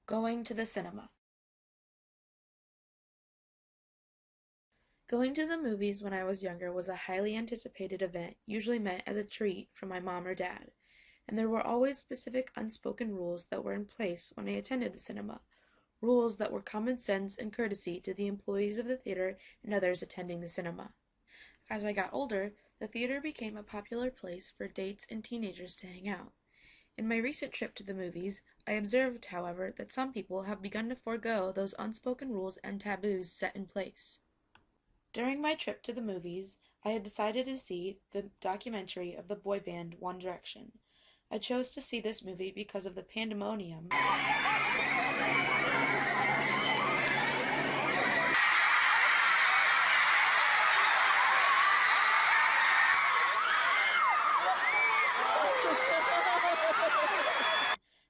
Going to the cinema. Going to the movies when I was younger was a highly anticipated event, usually meant as a treat from my mom or dad, and there were always specific unspoken rules that were in place when I attended the cinema, rules that were common sense and courtesy to the employees of the theater and others attending the cinema. As I got older, the theater became a popular place for dates and teenagers to hang out. In my recent trip to the movies, I observed, however, that some people have begun to forego those unspoken rules and taboos set in place. During my trip to the movies, I had decided to see the documentary of the boy band One Direction. I chose to see this movie because of the pandemonium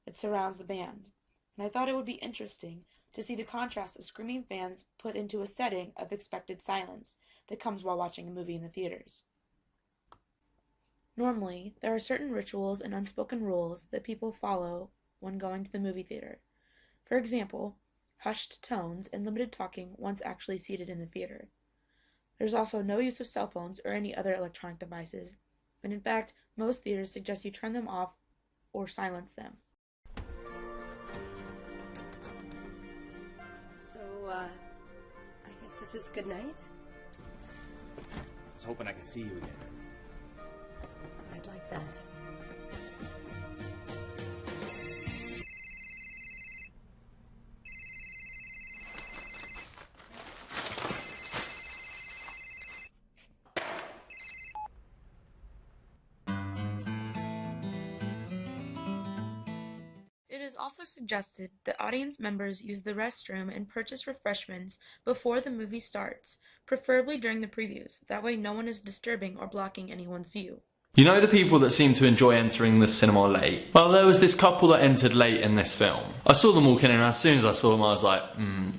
that surrounds the band, and I thought it would be interesting to see the contrast of screaming fans put into a setting of expected silence that comes while watching a movie in the theaters. Normally, there are certain rituals and unspoken rules that people follow when going to the movie theater. For example, hushed tones and limited talking once actually seated in the theater. There's also no use of cell phones or any other electronic devices, and in fact, most theaters suggest you turn them off or silence them. So, I guess this is good night? I was hoping I could see you again. I'd like that. It is also suggested that audience members use the restroom and purchase refreshments before the movie starts, preferably during the previews. That way no one is disturbing or blocking anyone's view. You know the people that seem to enjoy entering the cinema late? Well, there was this couple that entered late in this film. I saw them walking in, and as soon as I saw them I was like,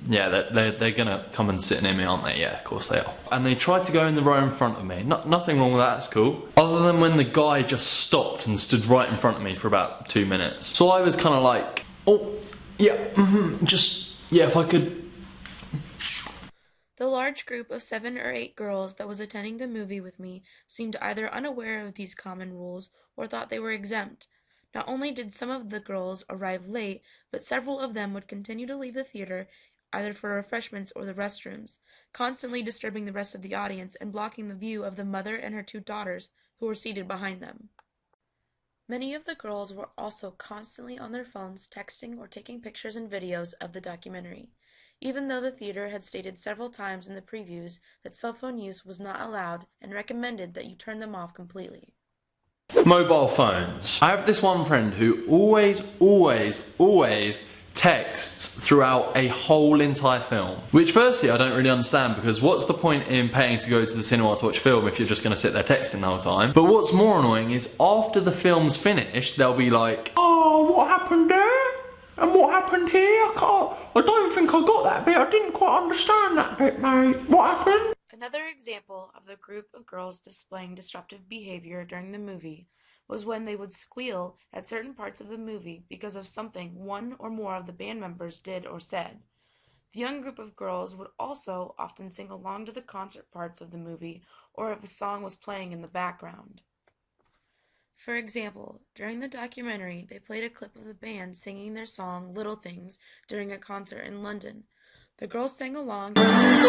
yeah, they're gonna come and sit near me, aren't they? Yeah, of course they are. And they tried to go in the row in front of me. Nothing wrong with that, that's cool. Other than when the guy just stopped and stood right in front of me for about 2 minutes. So I was kind of like, oh, yeah, if I could. The large group of 7 or 8 girls that was attending the movie with me seemed either unaware of these common rules or thought they were exempt. Not only did some of the girls arrive late, but several of them would continue to leave the theater either for refreshments or the restrooms, constantly disturbing the rest of the audience and blocking the view of the mother and her 2 daughters who were seated behind them. Many of the girls were also constantly on their phones texting or taking pictures and videos of the documentary, even though the theater had stated several times in the previews that cell phone use was not allowed and recommended that you turn them off completely. Mobile phones. I have this one friend who always texts throughout a whole entire film. Which firstly I don't really understand, because what's the point in paying to go to the cinema to watch a film if you're just going to sit there texting the whole time? But what's more annoying is after the film's finished, they'll be like, oh, what happened there? And what happened here? I don't think I got that bit. I didn't quite understand that bit, mate. What happened? Another example of the group of girls displaying disruptive behavior during the movie was when they would squeal at certain parts of the movie because of something one or more of the band members did or said. The young group of girls would also often sing along to the concert parts of the movie, or if a song was playing in the background. For example, during the documentary, they played a clip of the band singing their song Little Things during a concert in London. The girls sang along, and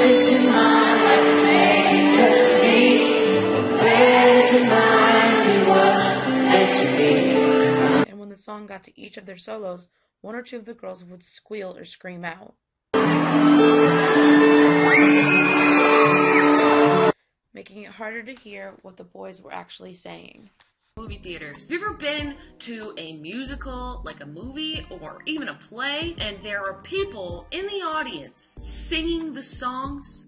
when the song got to each of their solos, 1 or 2 of the girls would squeal or scream out, making it harder to hear what the boys were actually saying. Movie theaters. Have you ever been to a musical, like a movie or even a play, and there are people in the audience singing the songs?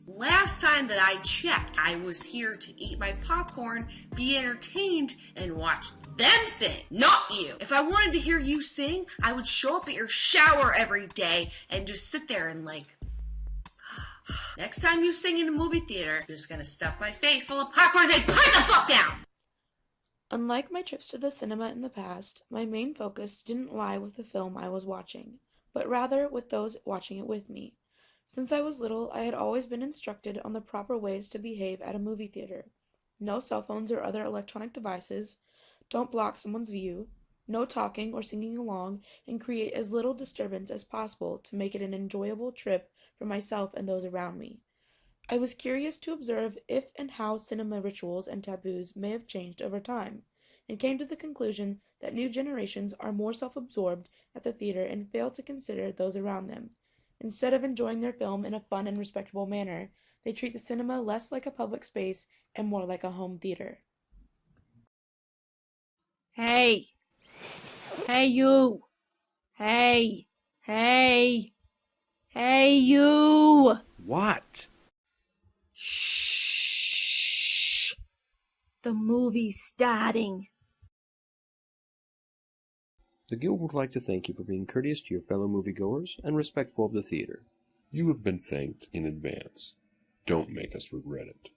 Last time that I checked, I was here to eat my popcorn, be entertained, and watch them sing, not you. If I wanted to hear you sing, I would show up at your shower every day and just sit there and next time you sing in a movie theater, you're just gonna stuff my face full of popcorn and say, pipe the fuck down! Unlike my trips to the cinema in the past, my main focus didn't lie with the film I was watching, but rather with those watching it with me. Since I was little, I had always been instructed on the proper ways to behave at a movie theater. No cell phones or other electronic devices, don't block someone's view, no talking or singing along, and create as little disturbance as possible to make it an enjoyable trip for myself and those around me. I was curious to observe if and how cinema rituals and taboos may have changed over time, and came to the conclusion that new generations are more self-absorbed at the theater and fail to consider those around them. Instead of enjoying their film in a fun and respectable manner, they treat the cinema less like a public space and more like a home theater. Hey! Hey, you! Hey! Hey! Hey, you! What? Shh! The movie's starting. The Guild would like to thank you for being courteous to your fellow moviegoers and respectful of the theater. You have been thanked in advance. Don't make us regret it.